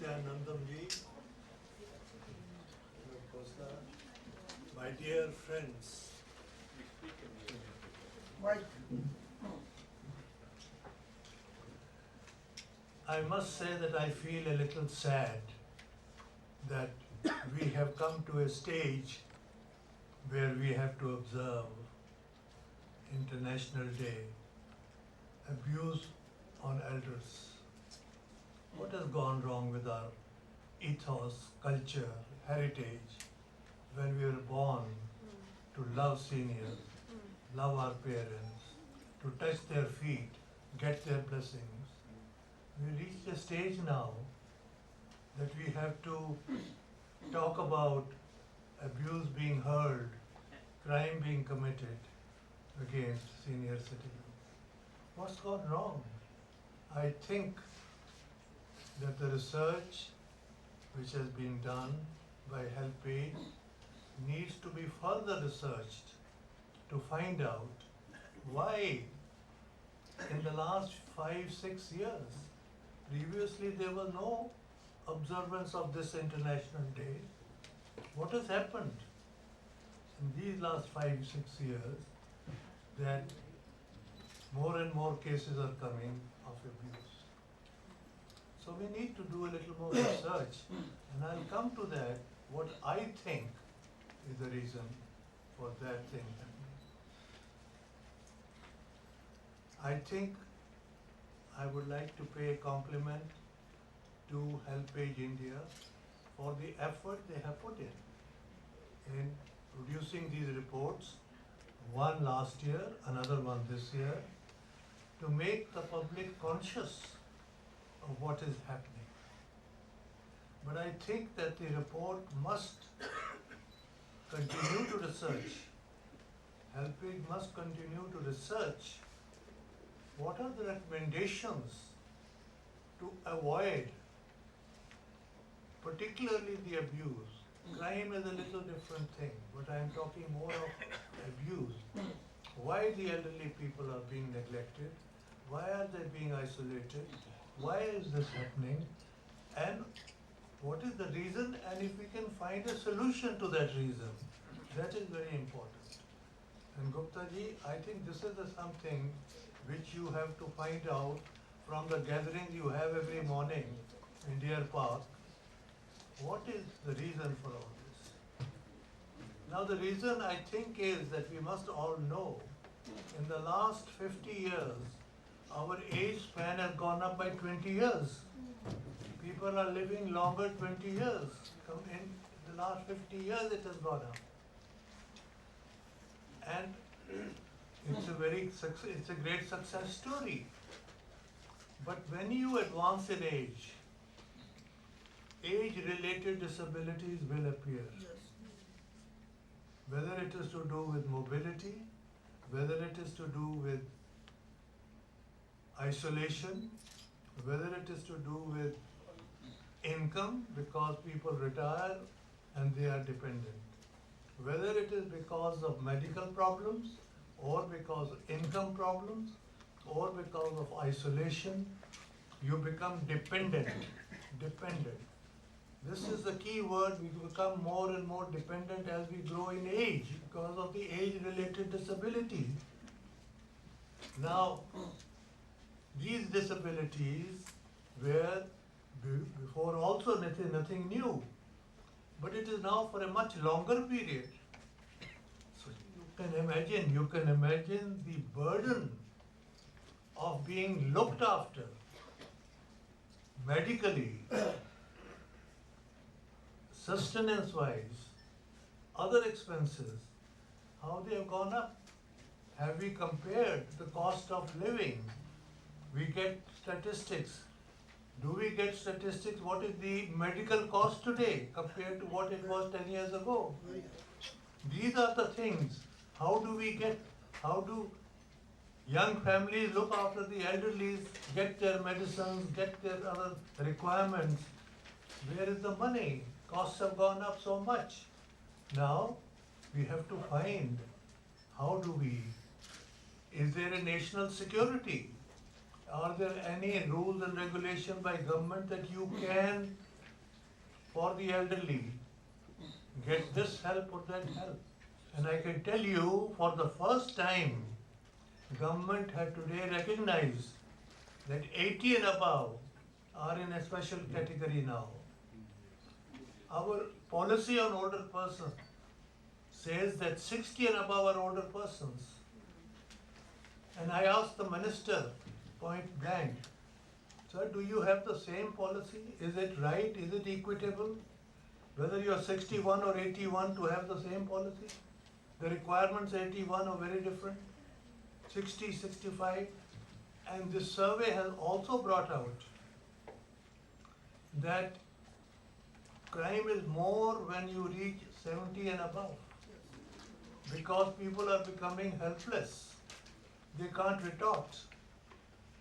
Nandamji, my dear friends, I must say that I feel a little sad that we have come to a stage where we have to observe International Day, abuse on elders. What has gone wrong with our ethos, culture, heritage, when we were born to love seniors, love our parents, to touch their feet, get their blessings? We reached a stage now that we have to talk about abuse being heard, crime being committed against senior citizens. What's gone wrong? I think that the research which has been done by HelpAge needs to be further researched to find out why in the last 5-6 years, previously there was no observance of this International Day. What has happened in these last 5-6 years that more and more cases are coming of abuse? So we need to do a little more research, and I'll come to that, what I think is the reason for that thing happening. I think I would like to pay a compliment to HelpAge India for the effort they have put in producing these reports, one last year, another one this year, to make the public conscious of what is happening. But I think that the report must continue to research. HelpAge must continue to research what are the recommendations to avoid, particularly the abuse. Crime is a little different thing, but I am talking more of abuse. Why the elderly people are being neglected? Why are they being isolated? Why is this happening? And what is the reason? And if we can find a solution to that reason, that is very important. And Gupta ji, I think this is something which you have to find out from the gatherings you have every morning in Deer Park. What is the reason for all this? Now the reason I think is that we must all know, in the last 50 years, our age span has gone up by 20 years. People are living longer 20 years. In the last 50 years it has gone up. And it's a great success story. But when you advance in age-related disabilities will appear. Whether it is to do with mobility, whether it is to do with isolation, whether it is to do with income because people retire and they are dependent, whether it is because of medical problems or because of income problems or because of isolation, you become dependent. This is the key word. We become more and more dependent as we grow in age because of the age-related disabilities. Now, these disabilities were before also nothing new, but it is now for a much longer period. So you can imagine the burden of being looked after medically, sustenance-wise, other expenses, how they have gone up. Have we compared the cost of living? We get statistics. Do we get statistics? What is the medical cost today compared to what it was 10 years ago? These are the things. How do young families look after the elderly, get their medicines, get their other requirements? Where is the money? Costs have gone up so much. Now, we have to find, is there a national security? Are there any rules and regulations by government that you can for the elderly, get this help or that help. And I can tell you, for the first time, government had today recognized that 80 and above are in a special category now. Our policy on older persons says that 60 and above are older persons. And I asked the minister point blank, sir, do you have the same policy? Is it right? Is it equitable? Whether you are 61 or 81 to have the same policy? The requirements 81 are very different, 60, 65. And this survey has also brought out that crime is more when you reach 70 and above, because people are becoming helpless. They can't retort.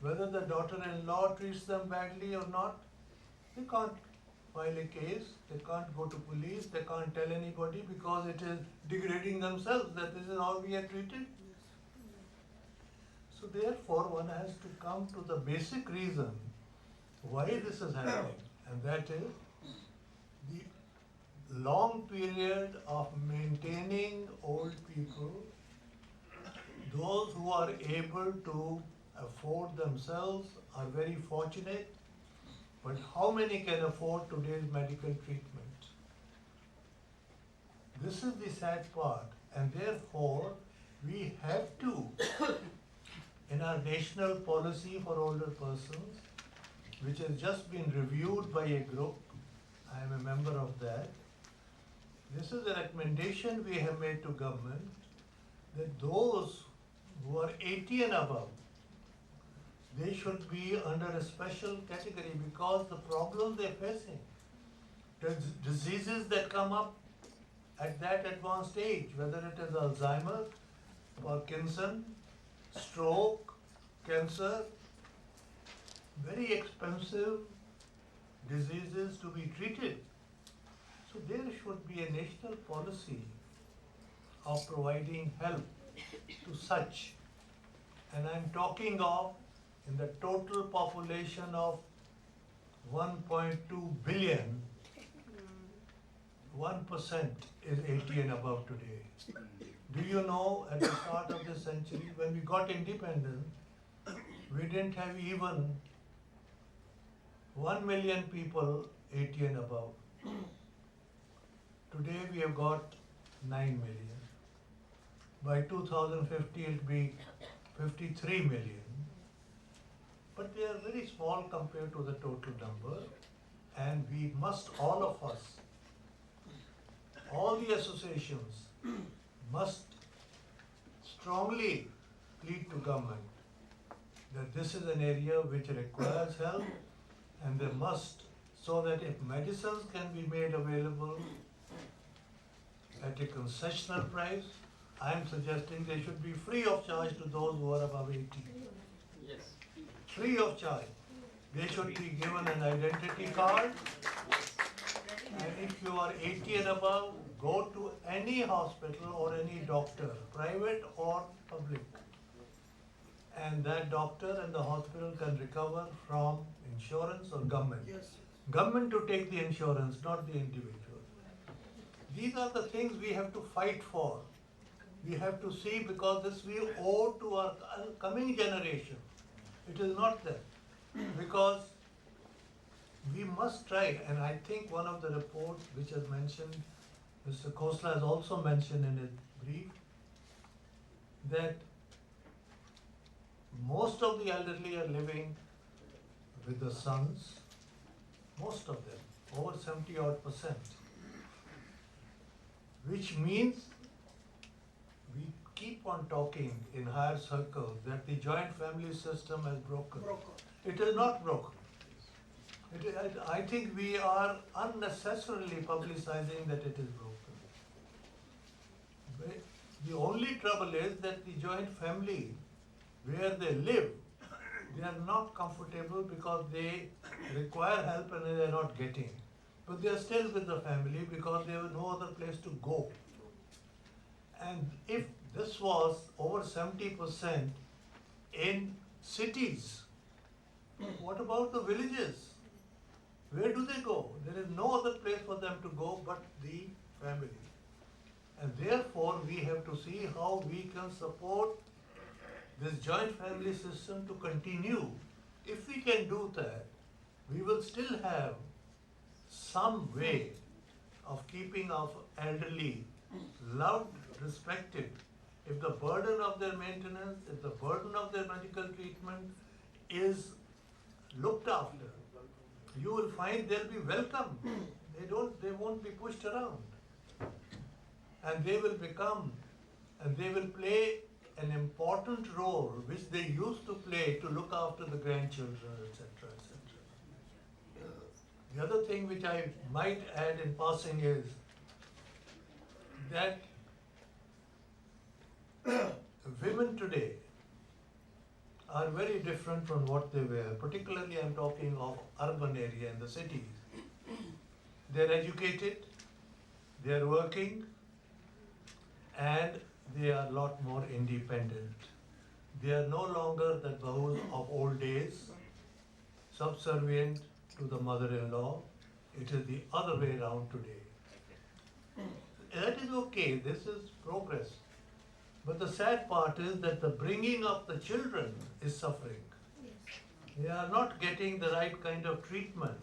Whether the daughter-in-law treats them badly or not, they can't file a case, they can't go to police, they can't tell anybody because it is degrading themselves that this is how we are treated. So therefore one has to come to the basic reason why this is happening, and that is the long period of maintaining old people, those who are able to afford themselves are very fortunate, but how many can afford today's medical treatment? This is the sad part, and therefore we have to, in our national policy for older persons, which has just been reviewed by a group, I am a member of that, this is a recommendation we have made to government that those who are 80 and above, they should be under a special category because the problems they're facing, the diseases that come up at that advanced age, whether it is Alzheimer's, Parkinson, stroke, cancer, very expensive diseases to be treated. So there should be a national policy of providing help to such. And I'm talking of in the total population of 1.2 billion, 1% is 80 and above today. Do you know at the start of this century, when we got independence, we didn't have even 1 million people 80 and above. Today we have got 9 million. By 2050 it will be 53 million. But they are very small compared to the total number, and we must, all of us, all the associations must strongly plead to government that this is an area which requires help, and they must, so that if medicines can be made available at a concessional price, I am suggesting they should be free of charge to those who are above 80. Yes. Free of charge. They should be given an identity card, and if you are 80 and above, go to any hospital or any doctor, private or public. And that doctor and the hospital can recover from insurance or government. Yes. Government to take the insurance, not the individual. These are the things we have to fight for. We have to see, because this we owe to our coming generation. It is not that. Because we must try, and I think one of the reports which has mentioned, Mr. Khosla has also mentioned in his brief, that most of the elderly are living with the sons, most of them, over 70% odd, which means we keep on talking in higher circles that the joint family system has broken. It is not broken. I think we are unnecessarily publicizing that it is broken. The only trouble is that the joint family, where they live, they are not comfortable because they require help and they are not getting. But they are still with the family because they have no other place to go. And if this was over 70% in cities, what about the villages? Where do they go? There is no other place for them to go but the family. And therefore, we have to see how we can support this joint family system to continue. If we can do that, we will still have some way of keeping our elderly loved, respected. If the burden of their maintenance, if the burden of their medical treatment is looked after, you will find they'll be welcome. They won't be pushed around. And they will play an important role which they used to play to look after the grandchildren, etc., etc. The other thing which I might add in passing is that women today are very different from what they were. Particularly, I'm talking of urban area in the cities. They're educated, they're working, and they are a lot more independent. They are no longer the bahus of old days, subservient to the mother-in-law. It is the other way around today. That is okay, this is progress. But the sad part is that the bringing of the children is suffering. They are not getting the right kind of treatment,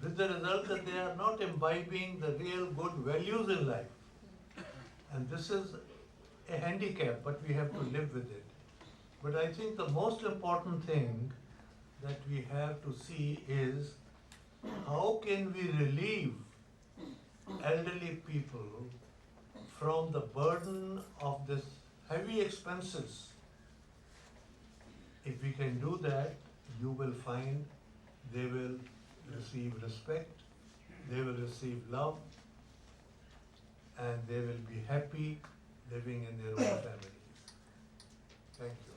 with the result that they are not imbibing the real good values in life. And this is a handicap, but we have to live with it. But I think the most important thing that we have to see is how can we relieve elderly people from the burden of this heavy expenses. If we can do that, you will find they will receive respect, they will receive love, and they will be happy living in their own families. Thank you.